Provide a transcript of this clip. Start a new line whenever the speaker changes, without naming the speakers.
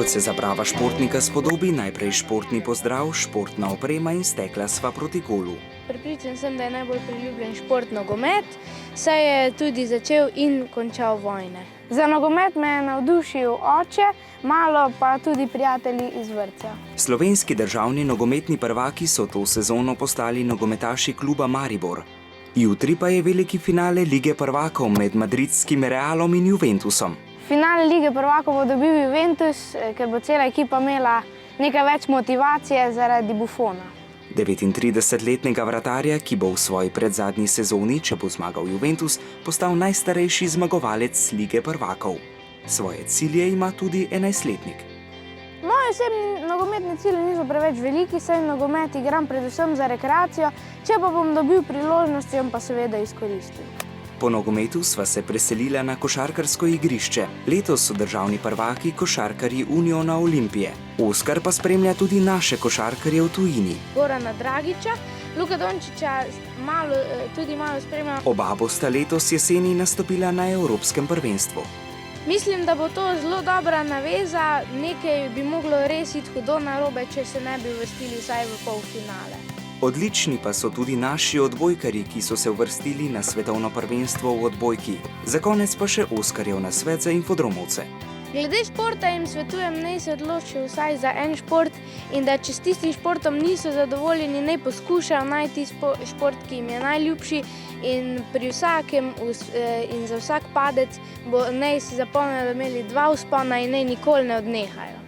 Kot se za prava športnika spodobi, najprej športni pozdrav, športna oprema in stekla sva proti golu.
Prepričan sem, da je najbolj priljubljen šport nogomet, saj je tudi začel in končal vojne. Za nogomet me je navdušil oče, malo pa tudi prijatelji iz vrtca.
Slovenski državni nogometni prvaki so to sezono postali nogometaši kluba Maribor. Jutri pa je veliki finale Lige prvakov med madridskim Realom in Juventusom.
Finale Lige prvakov bo dobil Juventus, ker bo cela ekipa imela nekaj več motivacije zaradi Buffona.
39-letnega vratarja, ki bo v svoji predzadnji sezoni, če bo zmagal Juventus, postal najstarejši zmagovalec Lige prvakov. Svoje cilje ima tudi 11-letnik.
Moji osebni nogometni cilji niso preveč veliki, saj nogomet igram predvsem za rekreacijo, če pa bom dobil priložnost, jo pa seveda izkoristil.
Po nogometu sva se preselila na košarkarsko igrišče. Letos so državni prvaki košarkarji Uniona Olimpije. Oskar pa spremlja tudi naše košarkarje v tujini.
Gorana Dragića, Luka Dončića tudi malo spremlja.
Oba bosta letos jeseni nastopila na Evropskem prvenstvu.
Mislim, da bo to zelo dobra naveza, nekaj bi moglo res iti hudo narobe, če se ne bi uvrstili vsaj v polfinale.
Odlični pa so tudi naši odbojkarji, ki so se uvrstili na svetovno prvenstvo v odbojki. Za konec pa še Oskarjev nasvet za infodromovce.
Glede športa jim svetujem, naj se odločijo vsaj za en šport in da če s tistim športom niso zadovoljni, naj poskušajo najti šport, ki jim je najljubši in pri vsakem in za vsak padec naj si zapomnijo, da imeli 2 vzpona in naj nikoli ne odnehajo.